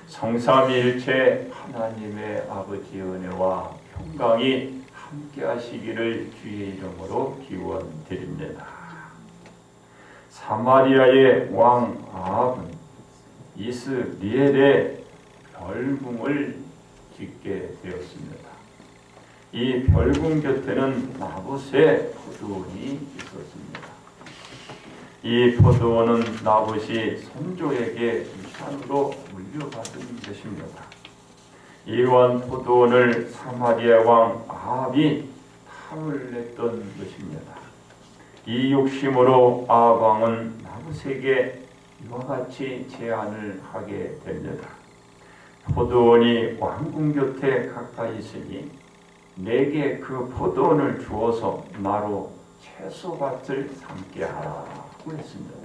성삼위일체 하나님의 아버지의 은혜와 평강이 함께 하시기를 주의 이름으로 기원드립니다. 사마리아의 왕 아합은 이스라엘의 별궁을 짓게 되었습니다. 이 별궁 곁에는 나봇의 포도원이 있었습니다. 이 포도원은 나봇이 선조에게 유산으로 물려받은 것입니다. 이러한 포도원을 사마리아 왕 아합이 탐을 냈던 것입니다. 이 욕심으로 아합 왕은 나봇에게 이와 같이 제안을 하게 됩니다. 포도원이 왕궁 곁에 가까이 있으니 내게 그 포도원을 주어서 나로 채소밭을 삼게 하라고 했습니다.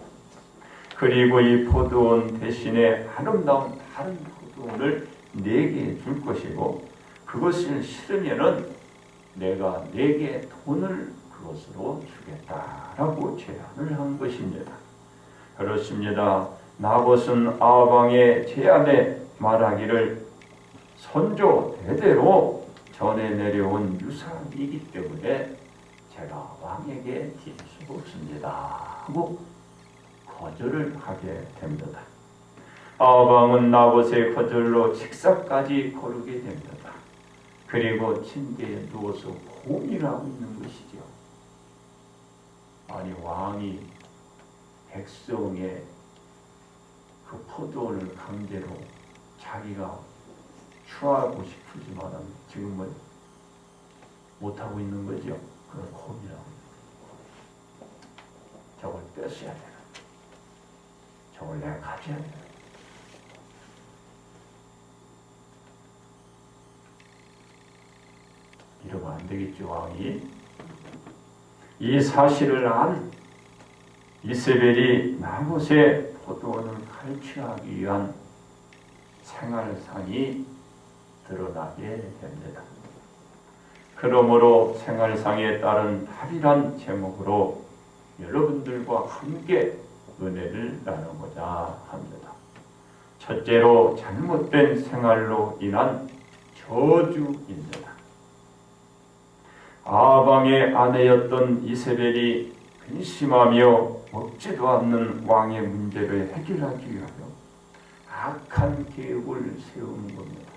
그리고 이 포도원 대신에 아름다운 다른 포도원을 내게 줄 것이고 그것을 싫으면은 내가 내게 돈을 그것으로 주겠다라고 제안을 한 것입니다. 그렇습니다. 나봇은 아합 왕의 제안에 말하기를 선조 대대로 전해 내려온 유산이기 때문에 제가 왕에게 드릴 수가 없습니다 하고 거절을 하게 됩니다. 아합 왕은 나봇의 거절로 직사까지 거르게 됩니다. 그리고 침대에 누워서 고민하고 있는 것이죠. 아니 왕이 백성의 그 포도원을 강제로 자기가 취하고 싶지만 지금은 못하고 있는 거죠. 그걸 고민하고 저걸 뺐어야 되나? 저걸 내가 가져야 되나? 이러면 안 되겠죠. 왕이 이 사실을 안 이세벨이 나봇의 포도원을 갈취하기 위한 생활상이 드러나게 됩니다. 그러므로 생활상에 따른 탈이란 제목으로 여러분들과 함께 은혜를 나누고자 합니다. 첫째로 잘못된 생활로 인한 저주입니다. 아합 왕의 아내였던 이세벨이 근심하며 먹지도 않는 왕의 문제를 해결하기 위하여 악한 계획을 세우는 겁니다.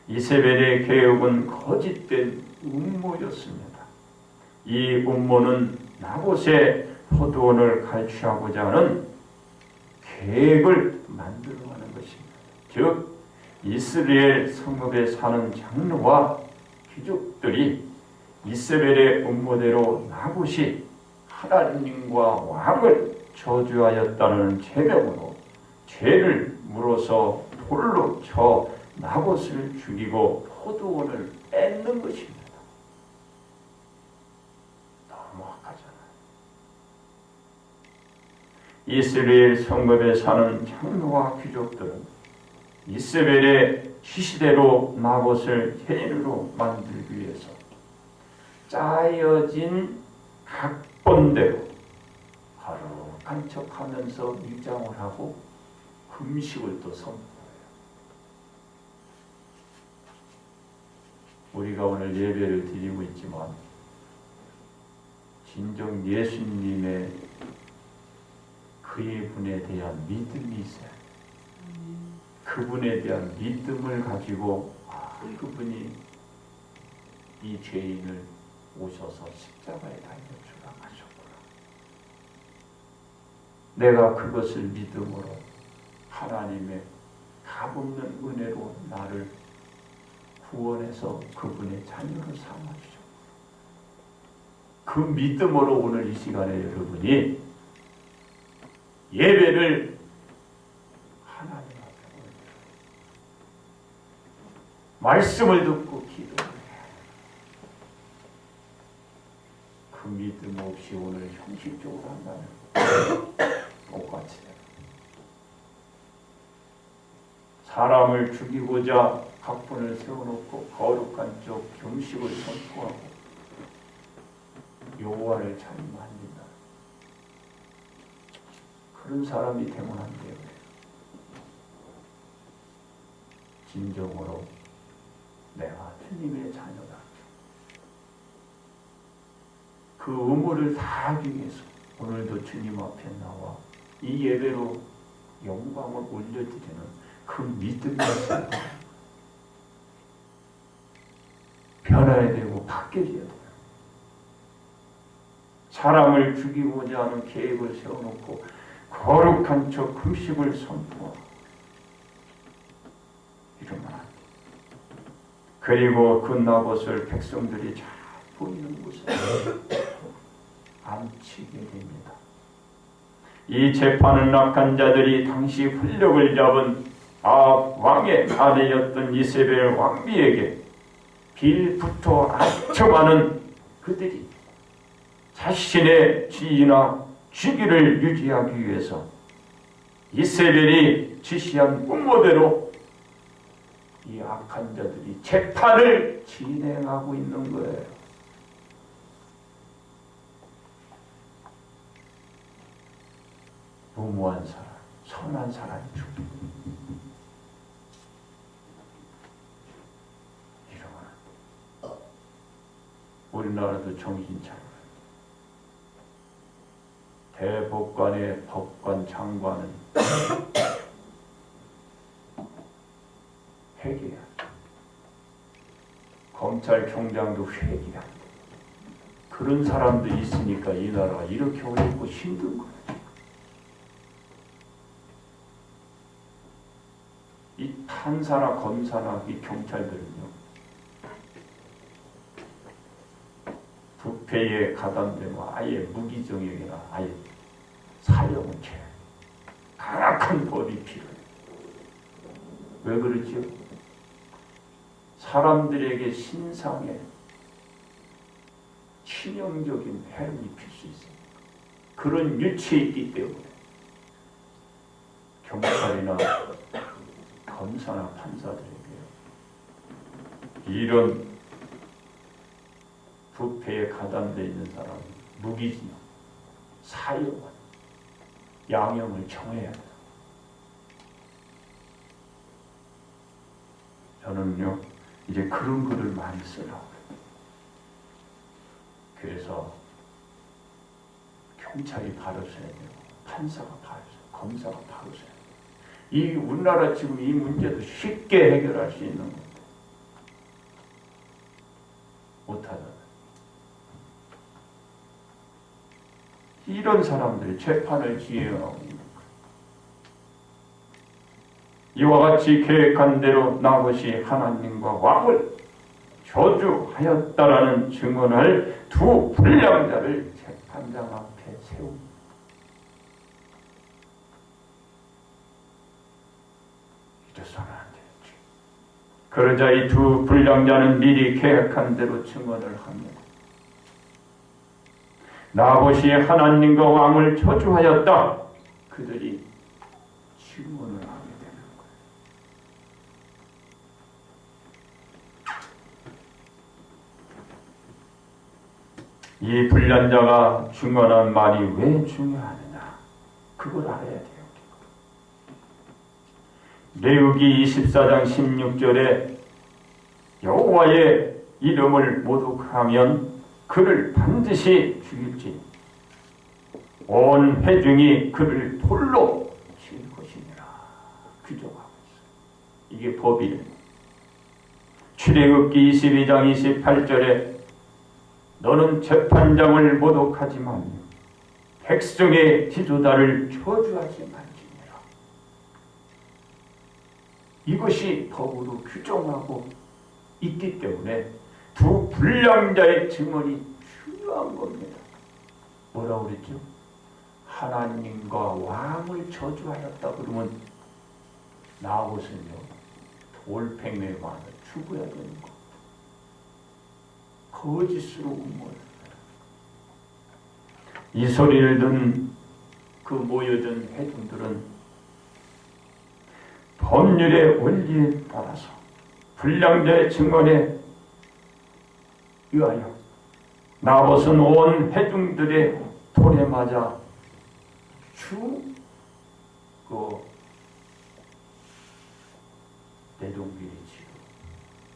이세벨의 계획은 거짓된 음모였습니다. 이 음모는 나봇의 포도원을 갈취하고자 하는 계획을 만들어가는 것입니다. 즉 이스라엘 성읍에 사는 장로와 귀족들이 이세벨의 음모대로 나봇이 하나님과 왕을 저주하였다는 죄명으로 죄를 물어서 돌로 쳐 나봇을 죽이고 포도원을 뺏는 것입니다. 너무 악하잖아요. 이스라엘 성읍에 사는 장로와 귀족들은 이세벨의 지시대로 나봇을 죄인으로 만들기 위해서 짜여진 각본대로 거룩한 척하면서 위장을 하고 금식을 또 선포해요. 우리가 오늘 예배를 드리고 있지만 진정 예수님의 그의 분에 대한 믿음이 있어요. 그분에 대한 믿음을 가지고 그분이 이 죄인을 오셔서 십자가에 달려 죽어가셨구나. 내가 그것을 믿음으로 하나님의 값없는 은혜로 나를 구원해서 그분의 자녀로 삼아주셨구나. 그 믿음으로 오늘 이 시간에 여러분이 예배를 하나님 앞에 올려요. 말씀을 듣고 기도해요. 그 믿음 없이 오늘 형식적으로 한다면 똑같이 사람을 죽이고자 각본을 세워놓고 거룩한 쪽 금식을 선포하고 여호와를 찬양합니다. 그런 사람이 되면 안 돼요. 진정으로 내가 주님의 자녀다. 그 의무를 다하기 위해서 오늘도 주님 앞에 나와 이 예배로 영광을 올려드리는 그 믿음이 있어야 돼요. 변화해야 되고 바뀌어야 돼요. 사람을 죽이고자 하는 계획을 세워놓고 거룩한 저 금식을 선포하고 이러면 안 돼. 그리고 그 나봇을 백성들이 잘 보이는 곳에 앉히게 됩니다. 이 재판을 낙한 자들이 당시 권력을 잡은 왕의 아내였던 이세벨 왕비에게 빌붙어 안쳐가는 그들이 자신의 지위나 직위를 유지하기 위해서 이세벨이 지시한 꿈모대로 이 악한 자들이 재판을 진행하고 있는 거예요. 무모한 사람, 선한 사람이 죽고 이러면 우리나라도 정신 차려. 대법관의 법관 장관은 회개야. 검찰총장도 회개야. 그런 사람도 있으니까 이 나라가 이렇게 어렵고 힘든 거야. 이 판사나 검사나 이 경찰들은요, 부패에 가담되면 아예 무기징역이나 아예 사형을 쳐야 강력한 법이 필요해요. 왜 그러지요? 사람들에게 신상에 치명적인 해를 입힐 수 있습니다. 그런 유치에 있기 때문에 경찰이나 검사나 판사들에게 이런 부패에 가담되어 있는 사람은 무기징역, 사형, 양형을 정해야 돼요. 저는요, 이제 그런 글을 많이 쓰라고. 그래서 경찰이 바로 서야 되고, 판사가 바로 서야 되고, 검사가 바로 서야 되고. 이 우리나라 지금 이 문제도 쉽게 해결할 수 있는 건데 못하잖아요. 이런 사람들이 재판을 지휘하고 있는 거예요. 이와 같이 계획한 대로 나봇이 하나님과 왕을 저주하였다라는 증언을 두 불량자를 재판장 앞에 세웁니다. 이래서는 안 되지. 그러자 이 두 불량자는 미리 계획한 대로 증언을 합니다. 나봇이 하나님과 왕을 저주하였다. 그들이 증언을 하게 되는 거예요. 이 불량자가 증언한 말이 왜 중요하느냐? 그걸 알아야 돼요. 레위기 24장 16절에 여호와의 이름을 모독하면 그를 반드시 죽일지 온 회중이 그를 돌로 칠 것이니라 규정하고 있어요. 이게 법이에요. 출애굽기 22장 28절에 너는 재판장을 모독하지만 백성의 지도자를 저주하지 말지니라. 이것이 법으로 규정하고 있기 때문에 두 불량자의 증언이 중요한 겁니다. 뭐라고 그랬죠? 하나님과 왕을 저주하였다 그러면 나봇은요 돌팽에 맞아 죽어야 되는 거. 거짓으로 음모를. 이 소리를 듣는 그 모여든 회중들은 법률의 원리에 따라서 불량자의 증언에 의하여 나봇은 온 회중들의 돌에 맞아 죽고 내동비리 치고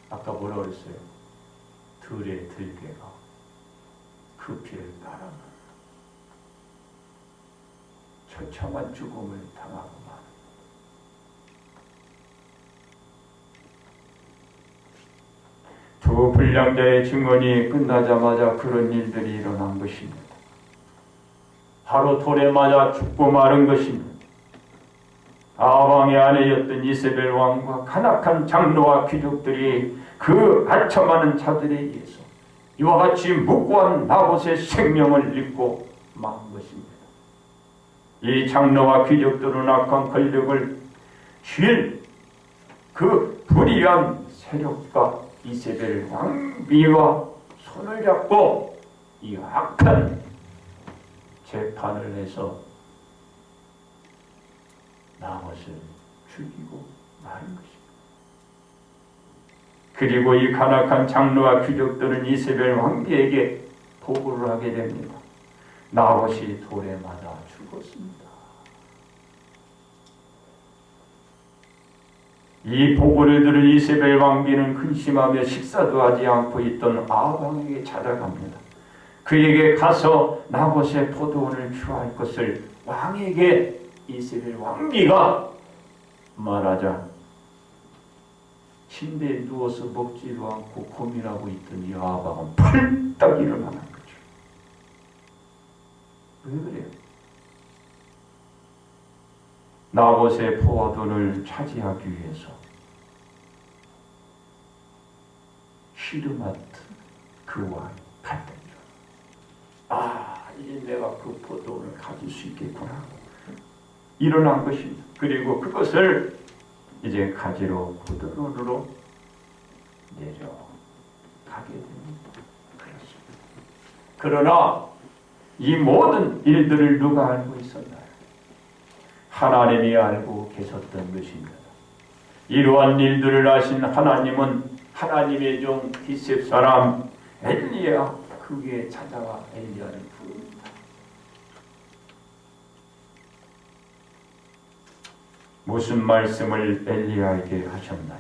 아까 뭐라 그랬어요? 들의 들개가 그 피를 빨아먹는 처참한 죽음을 당하고 마는 두 불량자의 증언이 끝나자마자 그런 일들이 일어난 것입니다. 바로 돌에 맞아 죽고 마른 것입니다. 아방의 아내였던 이세벨 왕과 간악한 장로와 귀족들이 그 아첨하는 자들에 의해서 이와 같이 무고한 나봇의 생명을 잃고 만 것입니다. 이 장로와 귀족들은 악한 권력을 쥘 그 불의한 세력과 이세벨 왕비와 손을 잡고 이 악한 재판을 해서 나봇을 죽이고 마는 것입니다. 그리고 이 간악한 장로와 귀족들은 이세벨 왕비에게 보고를 하게 됩니다. 나봇이 돌에 맞아 죽었습니다. 이 보고를 들은 이세벨 왕비는 근심하며 식사도 하지 않고 있던 아방에게 찾아갑니다. 그에게 가서 나봇의 포도원을 취할 것을 왕에게 이세벨 왕비가 말하자 침대에 누워서 먹지도 않고 고민하고 있던 이 아방은 펄떡 일어나는 거죠. 왜 그래요? 나봇의 포도원을 차지하기 위해서 시르마트 그 왕이 갔던 줄. 이제 내가 그 포도원을 가질 수 있겠구나. 일어난 것입니다. 그리고 그것을 이제 가지러 포도원으로 내려가게 됩니다. 그렇습니다. 그러나 이 모든 일들을 누가 알고 있었나요? 하나님이 알고 계셨던 것입니다. 이러한 일들을 아신 하나님은 하나님의 종 디셉 사람 엘리야 그게 찾아와 엘리야를 부릅니다. 무슨 말씀을 엘리야에게 하셨나요?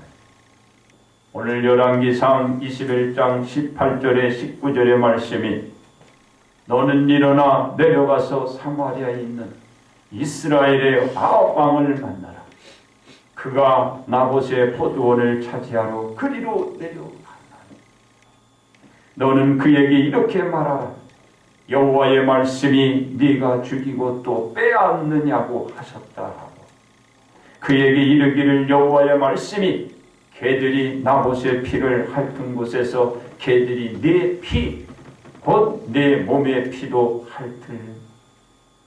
오늘 열왕기상 21장 18절에 19절의 말씀이 너는 일어나 내려가서 사마리아에 있는 이스라엘의 아합 왕을 만나라. 그가 나봇의 포도원을 차지하러 그리로 내려가나니 너는 그에게 이렇게 말하라. 여호와의 말씀이 네가 죽이고 또 빼앗느냐고 하셨다라고. 그에게 이르기를 여호와의 말씀이 개들이 나봇의 피를 핥은 곳에서 개들이 네 피, 곧 내 몸의 피도 핥을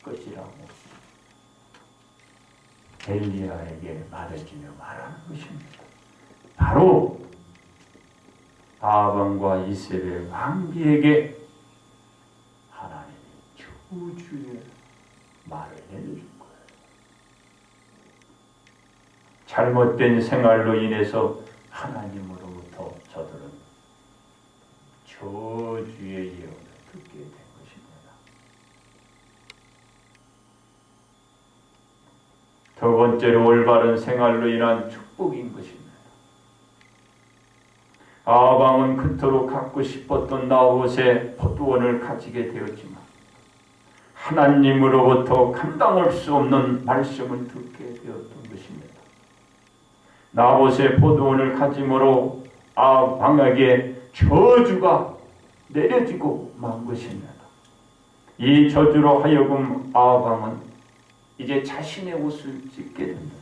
것이라고 엘리야에게 말해주며 말하는 것입니다. 바로 아합과 이세벨 왕비에게 하나님이 저주의 말을 해주신 거예요. 잘못된 생활로 인해서 하나님으로부터 저들은 저주의 예언을 듣게 된 것입니다. 두 번째로 올바른 생활로 인한 축복인 것입니다. 아합 왕은 그토록 갖고 싶었던 나봇의 포도원을 가지게 되었지만 하나님으로부터 감당할 수 없는 말씀을 듣게 되었던 것입니다. 나봇의 포도원을 가짐으로 아합 왕에게 저주가 내려지고 만 것입니다. 이 저주로 하여금 아합 왕은 이제 자신의 옷을 찢게 됩니다.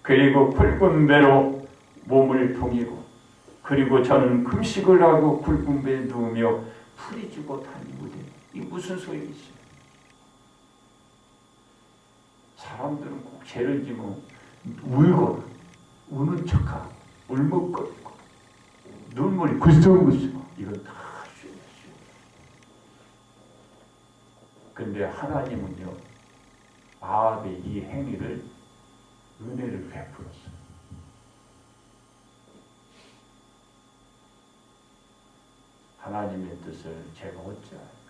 그리고 굵은 배로 몸을 동이고 그리고 저는 금식을 하고 굵은 배에 누우며 풀이 주고 다니고 이 무슨 소용이지? 사람들은 꼭 죄를 지면 울거나 우는 척하고 울먹거리고 눈물이 글썽글썽 이건 다 죄죠. 근데 하나님은요 아합의 이 행위를 은혜를 베풀었어요. 하나님의 뜻을 제가 어찌할까?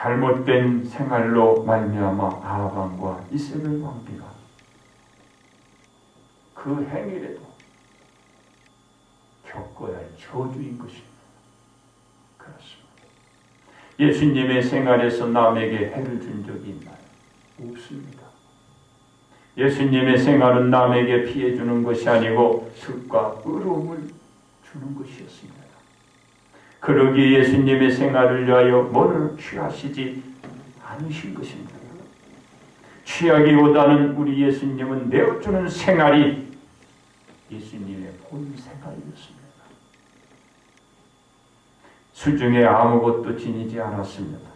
잘못된 생활로 말미암아 아합과 이세벨 왕비가 그 행위라도 겪어야 할 저주인 것입니다. 그렇습니다. 예수님의 생활에서 남에게 해를 준 적이 있나요? 없습니다. 예수님의 생활은 남에게 피해 주는 것이 아니고 득과 의로움을 주는 것이었습니다. 그러기에 예수님의 생활을 위하여 뭐를 취하시지 않으신 것입니다. 취하기보다는 우리 예수님은 내어주는 생활이 예수님의 본 생활이었습니다. 수중에 아무것도 지니지 않았습니다.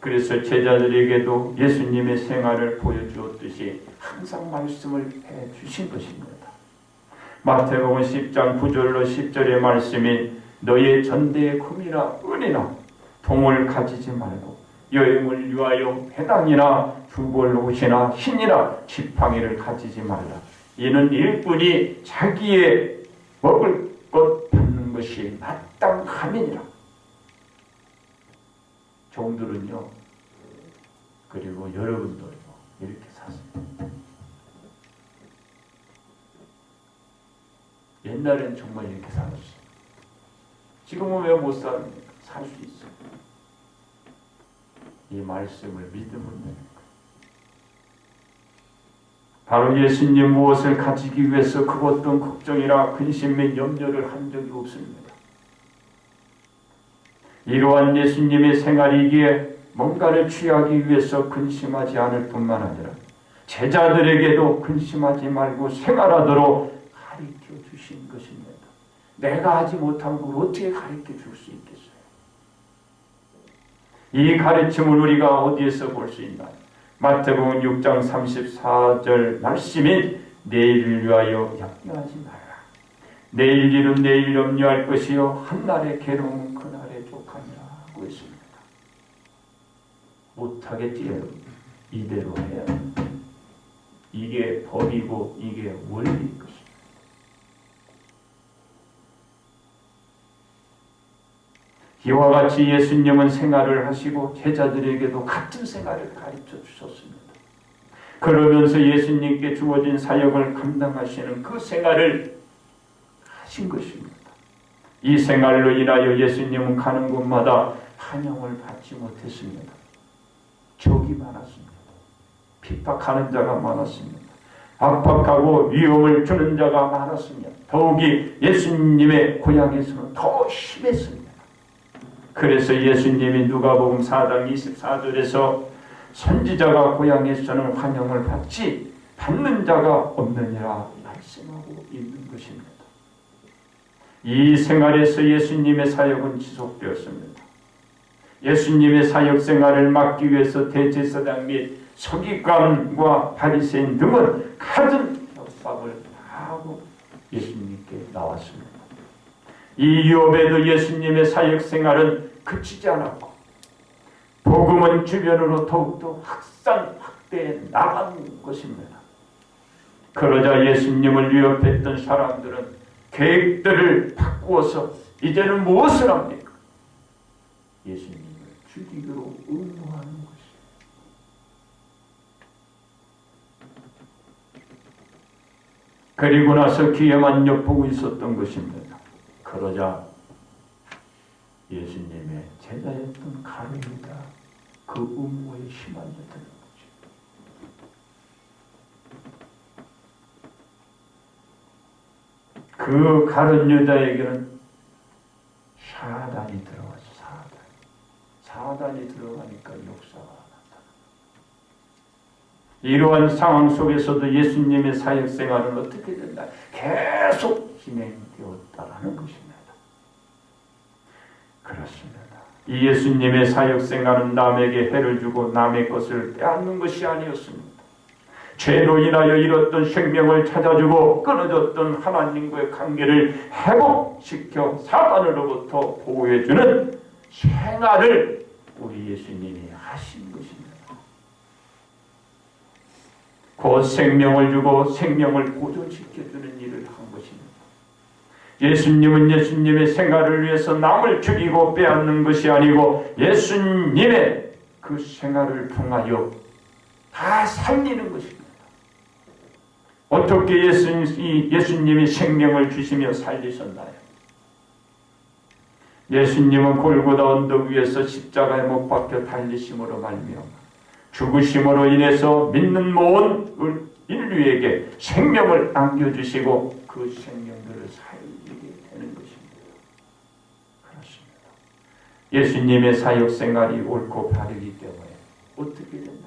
그래서 제자들에게도 예수님의 생활을 보여주었듯이 항상 말씀을 해주신 것입니다. 마태복음 10장 9절로 10절의 말씀이 너의 전대의 금이나 은이나 동을 가지지 말고 여행을 위하여 배낭이나 두벌 옷이나 흰이나 지팡이를 가지지 말라. 이는 일꾼이 자기의 먹을 것 받는 것이 마땅함이니라. 종들은요, 그리고 여러분들도 이렇게 사세요. 옛날엔 정말 이렇게 살았어요. 지금은 왜 못 삽니까? 살 수 있어요. 이 말씀을 믿으면 되는 거예요. 바로 예수님 무엇을 가지기 위해서 그 어떤 걱정이나 근심 및 염려를 한 적이 없습니다. 이러한 예수님의 생활이기에 뭔가를 취하기 위해서 근심하지 않을 뿐만 아니라 제자들에게도 근심하지 말고 생활하도록 가르쳐 주신 것입니다. 내가 하지 못한 걸 어떻게 가르쳐 줄 수 있겠어요? 이 가르침을 우리가 어디에서 볼 수 있나요? 마태복음 6장 34절 말씀이 내일을 위하여 염려하지 말라. 내일 일은 내일 염려할 것이요 한날의 괴로움은 그날의 족하니라 하고 있습니다. 못하겠지요. 이대로 해야 합니다. 이게 법이고 이게 원리인 것입니다. 이와 같이 예수님은 생활을 하시고 제자들에게도 같은 생활을 가르쳐 주셨습니다. 그러면서 예수님께 주어진 사역을 감당하시는 그 생활을 하신 것입니다. 이 생활로 인하여 예수님은 가는 곳마다 환영을 받지 못했습니다. 적이 많았습니다. 핍박하는 자가 많았습니다. 압박하고 위험을 주는 자가 많았습니다. 더욱이 예수님의 고향에서는 더 심했습니다. 그래서 예수님이 누가복음 4장 24절에서 선지자가 고향에서는 환영을 받는 자가 없느니라 말씀하고 있는 것입니다. 이 생활에서 예수님의 사역은 지속되었습니다. 예수님의 사역 생활을 막기 위해서 대제사장 및 서기관과 바리새인 등은 갖은 협박을 하고 예수님께 나왔습니다. 이 유업에도 예수님의 사역 생활은 그치지 않았고 복음은 주변으로 더욱더 확대해 나간 것입니다. 그러자 예수님을 위협했던 사람들은 계획들을 바꾸어서 이제는 무엇을 합니까? 예수님을 죽이기로 의무하는 것이에요. 그리고 나서 귀에만 엿보고 있었던 것입니다. 그러자 예수님의 제자였던 가룟유다 그 음모에 휘말렸다는 거죠. 그 가룟유다에게는 사단이 들어가서 사단이 들어가니까 역사가 나타납니다. 이러한 상황 속에서도 예수님의 사역 생활은 어떻게 된다? 계속 진행되었다라는 것입니다. 그렇습니다. 이 예수님의 사역 생활은 남에게 해를 주고 남의 것을 빼앗는 것이 아니었습니다. 죄로 인하여 잃었던 생명을 찾아주고 끊어졌던 하나님과의 관계를 회복시켜 사단으로부터 보호해주는 생활을 우리 예수님이 하신 것입니다. 곧 생명을 주고 생명을 보존시켜주는 일을 한 것입니다. 예수님은 예수님의 생활을 위해서 남을 죽이고 빼앗는 것이 아니고 예수님의 그 그 생활을 통하여 다 살리는 것입니다. 어떻게 예수님이 생명을 주시며 살리셨나요? 예수님은 골고다 언덕 위에서 십자가에 못 박혀 달리심으로 말미암아 죽으심으로 인해서 믿는 모든 인류에게 생명을 안겨주시고 그 생명들을 살리게 되는 것입니다. 그렇습니다. 예수님의 사역생활이 옳고 바르기 때문에 어떻게 됐나요?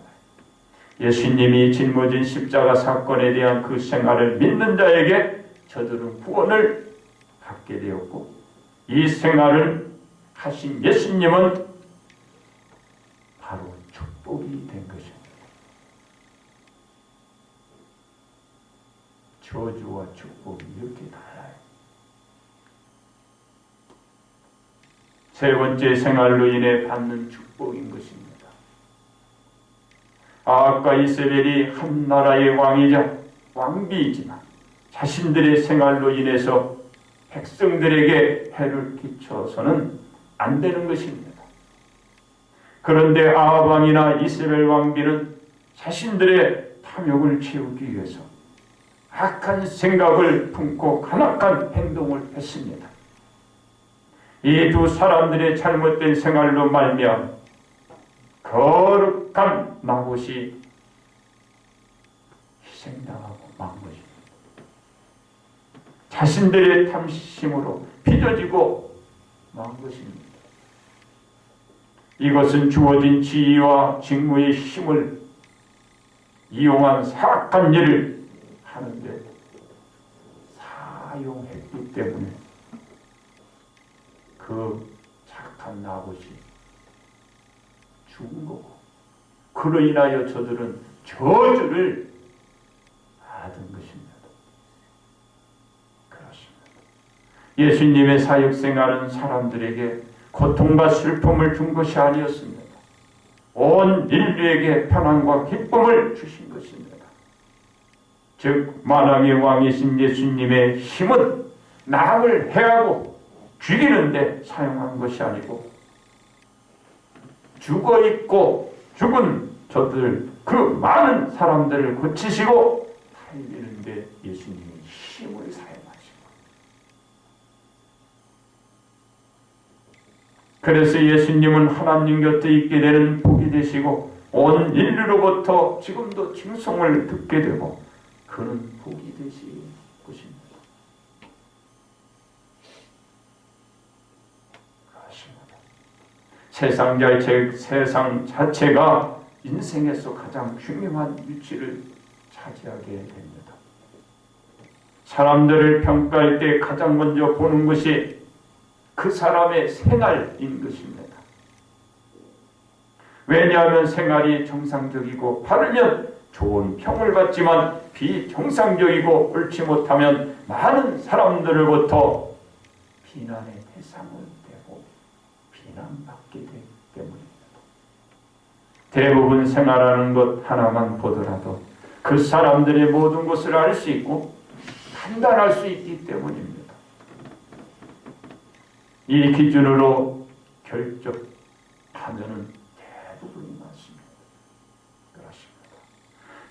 예수님이 짊어진 십자가 사건에 대한 그 생활을 믿는 자에게 저들은 구원을 받게 되었고, 이 생활을 하신 예수님은 바로 축복이 된 것입니다. 저주와 축복이 이렇게 달라요. 세 번째, 생활로 인해 받는 축복인 것입니다. 아합과 이세벨이 한 나라의 왕이자 왕비이지만 자신들의 생활로 인해서 백성들에게 해를 끼쳐서는 안 되는 것입니다. 그런데 아합 왕이나 이세벨 왕비는 자신들의 탐욕을 채우기 위해서 악한 생각을 품고 간악한 행동을 했습니다. 이 두 사람들의 잘못된 생활로 말미암아 거룩한 나봇이 희생당하고 만 것입니다. 자신들의 탐심으로 빚어지고 만 것입니다. 이것은 주어진 지위와 직무의 힘을 이용한 사악한 일을 하는데 사용했기 때문에 그 착한 나봇이 죽은 거고, 그로 인하여 저들은 저주를 받은 것입니다. 그렇습니다. 예수님의 사역생활은 사람들에게 고통과 슬픔을 준 것이 아니었습니다. 온 인류에게 편안과 기쁨을 주신 것입니다. 즉 만왕의 왕이신 예수님의 힘은 남을 해하고 죽이는 데 사용한 것이 아니고 죽어있고 죽은 저들 그 많은 사람들을 고치시고 살리는 데 예수님이 힘을 사용하시고, 그래서 예수님은 하나님 곁에 있게 되는 복이 되시고 온 인류로부터 지금도 칭송을 듣게 되고 그는 복이 되실 것입니다. 세상 자체가 인생에서 가장 중요한 위치를 차지하게 됩니다. 사람들을 평가할 때 가장 먼저 보는 것이 그 사람의 생활인 것입니다. 왜냐하면 생활이 정상적이고 바르면 좋은 평을 받지만 비정상적이고 옳지 못하면 많은 사람들로부터 비난의 대상을 되고 비난받게 되기 때문입니다. 대부분 생활하는 것 하나만 보더라도 그 사람들의 모든 것을 알 수 있고 판단할 수 있기 때문입니다. 이 기준으로 결정하면은 대부분이 맞습니다. 그렇습니다.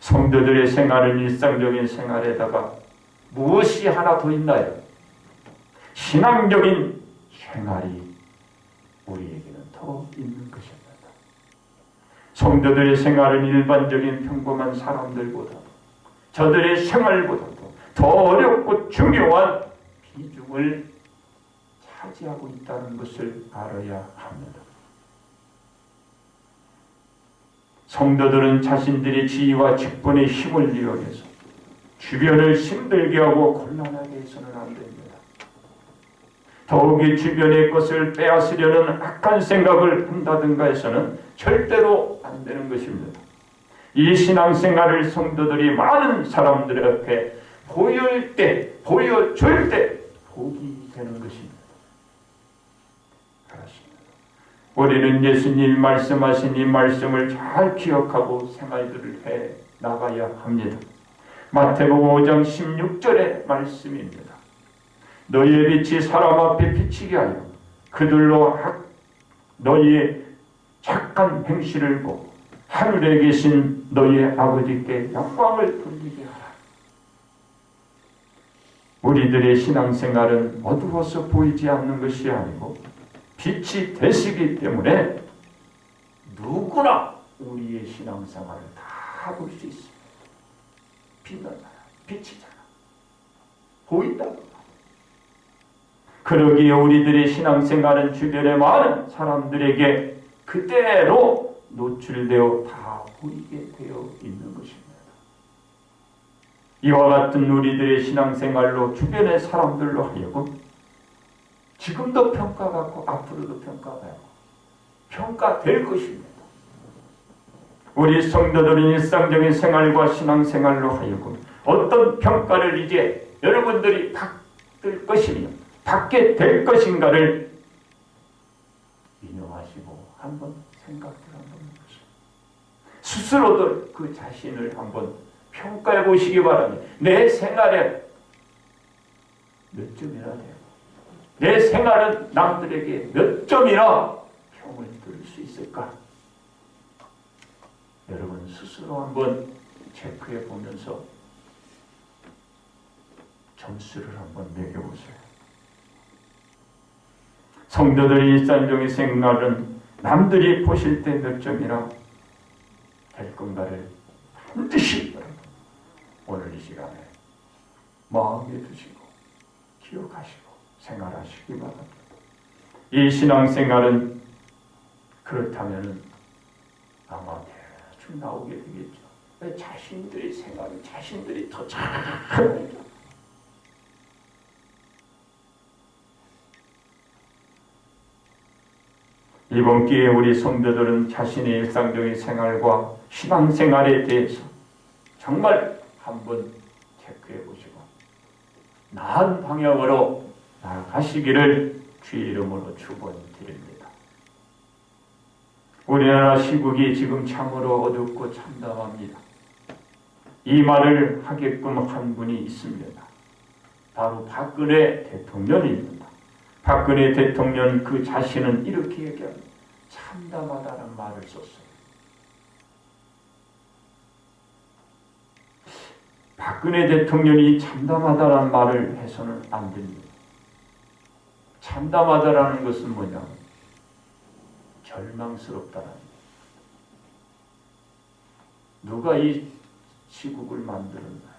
성도들의 생활은 일상적인 생활에다가 무엇이 하나 더 있나요? 신앙적인 생활이 우리에게는 더 있는 것입니다. 성도들의 생활은 일반적인 평범한 사람들보다도 저들의 생활보다도 더 어렵고 중요한 비중을 차지하고 있다는 것을 알아야 합니다. 성도들은 자신들의 지위와 직분의 힘을 이용해서 주변을 힘들게 하고 곤란하게 해서는 안 됩니다. 더욱이 주변의 것을 빼앗으려는 악한 생각을 한다든가 해서는 절대로 안 되는 것입니다. 이 신앙생활을 성도들이 많은 사람들 앞에 보여줄 때 복이 되는 것입니다. 그렇습니다. 우리는 예수님 말씀하신 이 말씀을 잘 기억하고 생활들을 해 나가야 합니다. 마태복음 5장 16절의 말씀입니다. 너희의 빛이 사람 앞에 비치게 하여 그들로 너희의 착한 행실을 보고 하늘에 계신 너희 아버지께 영광을 돌리게 하라. 우리들의 신앙생활은 어두워서 보이지 않는 것이 아니고 빛이 되시기 때문에 누구나 우리의 신앙생활을 다 볼 수 있습니다. 빛나잖아. 빛이잖아. 보인다고. 그러기에 우리들의 신앙생활은 주변의 많은 사람들에게 그대로 노출되어 다 보이게 되어 있는 것입니다. 이와 같은 우리들의 신앙생활로 주변의 사람들로 하여금 지금도 평가받고 앞으로도 평가받고 평가될 것입니다. 우리 성도들은 일상적인 생활과 신앙생활로 하여금 어떤 평가를 이제 여러분들이 받을 것이며 받게 될 것인가를 인용하시고 한번 생각을 한번 해보시고 스스로도 그 자신을 한번 평가해 보시기 바랍니다. 내 생활에 몇 점이나 돼요? 내 생활은 남들에게 몇 점이나 평을 들을 수 있을까? 여러분 스스로 한번 체크해 보면서 점수를 한번 매겨보세요. 성도들의 일상적인 생활은 남들이 보실 때 몇 점이나 될 건가를 반드시 오늘 이 시간에 마음에 두시고 기억하시고 생활하시기 바랍니다. 이 신앙생활은 그렇다면 아마 대충 나오게 되겠죠. 왜 자신들의 생활을 자신들이 더 잘하죠. 이번 기회에 우리 성도들은 자신의 일상적인 생활과 신앙생활에 대해서 정말 한번 체크해 보시고 나은 방향으로 나아가시기를 주의 이름으로 축원드립니다. 우리나라 시국이 지금 참으로 어둡고 참담합니다. 이 말을 하게끔 한 분이 있습니다. 바로 박근혜 대통령입니다. 박근혜 대통령 그 자신은 이렇게 얘기합니다. 참담하다는 말을 썼어요. 박근혜 대통령이 참담하다는 말을 해서는 안 됩니다. 참담하다라는 것은 뭐냐? 절망스럽다는 거예요. 누가 이 시국을 만들었나요?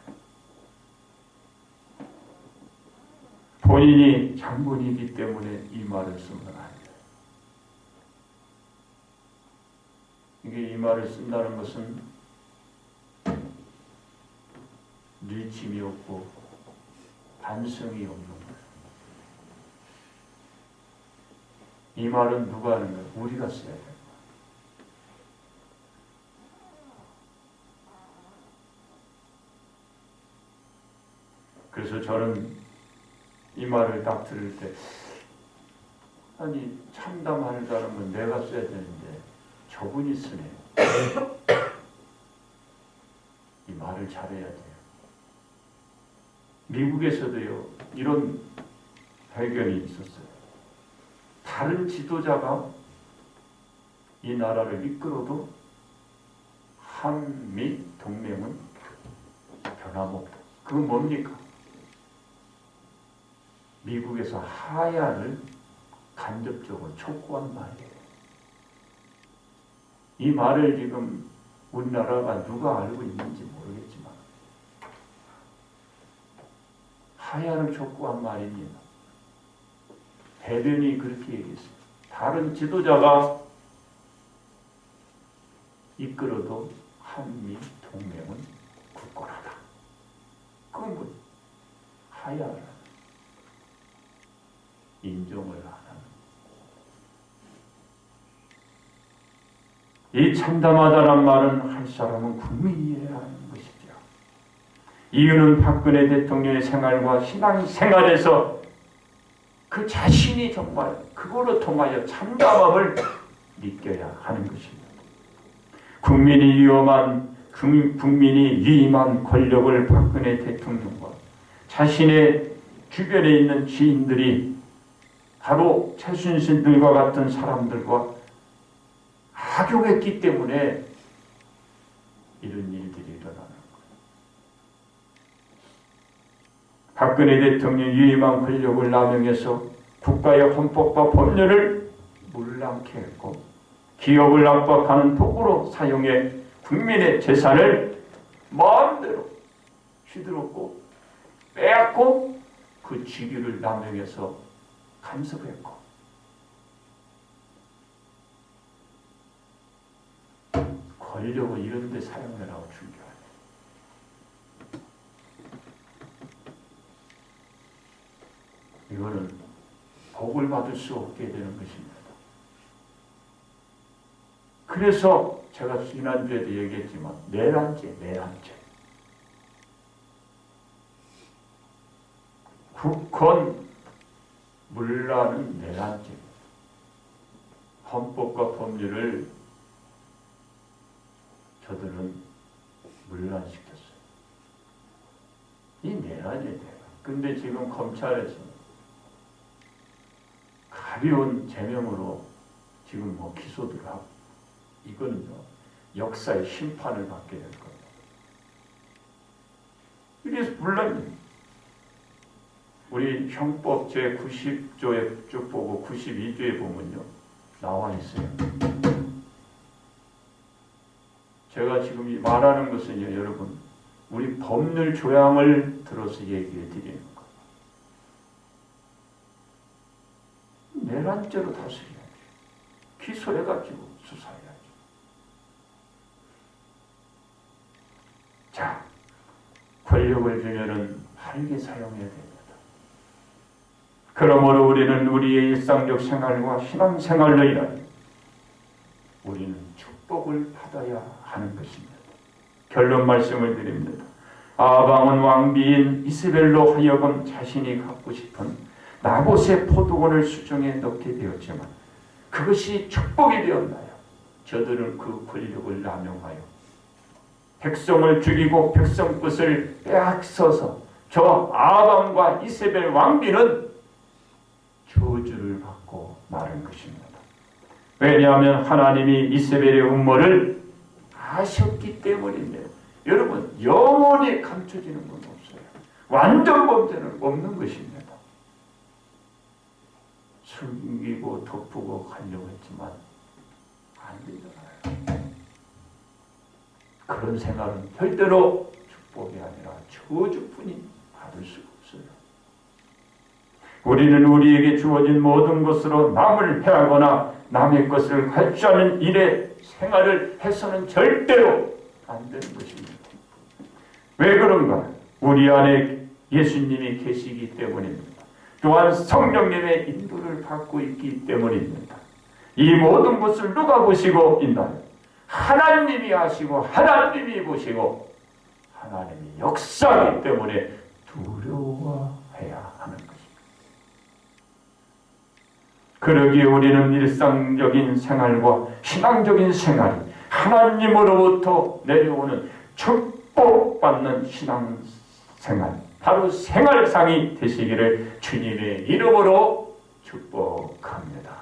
본인이 장군이기 때문에 이 말을 쓴 건 아니에요. 이게 이 말을 쓴다는 것은 일침이 없고 반성이 없는 거예요. 이 말은 누가 하는 거예요? 우리가 써야 돼요. 그래서 저는 이 말을 딱 들을 때 아니 참담하다는 건 내가 써야 되는데 저분이 쓰네요. 이 말을 잘해야 돼요. 미국에서도요 이런 발견이 있었어요. 다른 지도자가 이 나라를 이끌어도 한미 동맹은 변함없다. 그건 뭡니까? 미국에서 하야를 간접적으로 촉구한 말이에요. 이 말을 지금 우리나라가 누가 알고 있는지 모르겠지만 하야를 촉구한 말입니다. 대변이 그렇게 얘기했어요. 다른 지도자가 이끌어도 한미 동맹은 굳건하다. 그건 뭐 하야를 인정을 하는 이 참담하다란 말은 할 사람은 국민이어야 하는 것이죠. 이유는 박근혜 대통령의 생활과 신앙생활에서 그 자신이 정말 그걸로 통하여 참담함을 느껴야 하는 것입니다. 국민이 위임한 권력을 박근혜 대통령과 자신의 주변에 있는 지인들이 바로 최순실들과 같은 사람들과 악용했기 때문에 이런 일들이 일어나는 거예요. 박근혜 대통령 유임한 권력을 남용해서 국가의 헌법과 법률을 문랑케 했고 기업을 압박하는 도구로 사용해 국민의 재산을 마음대로 휘두르고 빼앗고 그 직위를 남용해서 간섭했고 권력을 이런 데 사용해라고 중요하네. 이거는 복을 받을 수 없게 되는 것입니다. 그래서 제가 지난주에도 얘기했지만 내란죄. 국헌 문란은 내란죄. 헌법과 법률을 저들은 문란시켰어요. 이 내란이에요. 근데 지금 검찰에서 가벼운 제명으로 지금 기소들 하고 이거는요 역사의 심판을 받게 될 겁니다. 이래서 물론 우리 형법 제90조에 쭉 보고 92조에 보면요 나와 있어요. 제가 지금 말하는 것은요 여러분 우리 법률 조항을 들어서 얘기해 드리는 거예요. 내란죄로 다스려야죠. 기소해가지고 수사해야죠. 자, 권력을 주면은 바르게 사용해야 됩니다. 그러므로 우리는 우리의 일상적 생활과 신앙생활로 인하여 우리는 축복을 받아야 하는 것입니다. 결론 말씀을 드립니다. 아방은 왕비인 이세벨로 하여금 자신이 갖고 싶은 나봇의 포도원을 수중에 넣게 되었지만 그것이 축복이 되었나요? 저들은 그 권력을 남용하여 백성을 죽이고 백성 것을 빼앗아서 저 아방과 이세벨 왕비는 저주를 받고 마른 것입니다. 왜냐하면 하나님이 이세벨의 음모를 아셨기 때문인데 여러분 영원히 감춰지는 건 없어요. 완전 범죄는 없는 것입니다. 숨기고 덮고 가려고 했지만 안 되잖아요. 그런 생활은 절대로 축복이 아니라 저주뿐이 받을 수가 없어요. 우리는 우리에게 주어진 모든 것으로 남을 해하거나 남의 것을 갈취하는 일에 생활을 해서는 절대로 안 되는 것입니다. 왜 그런가? 우리 안에 예수님이 계시기 때문입니다. 또한 성령님의 인도를 받고 있기 때문입니다. 이 모든 것을 누가 보시고 있나요? 하나님이 하시고 하나님이 보시고 하나님이 역사하기 때문에 두려워해야 하는 것입니다. 그러기에 우리는 일상적인 생활과 신앙적인 생활이 하나님으로부터 내려오는 축복받는 신앙생활, 바로 생활상이 되시기를 주님의 이름으로 축복합니다.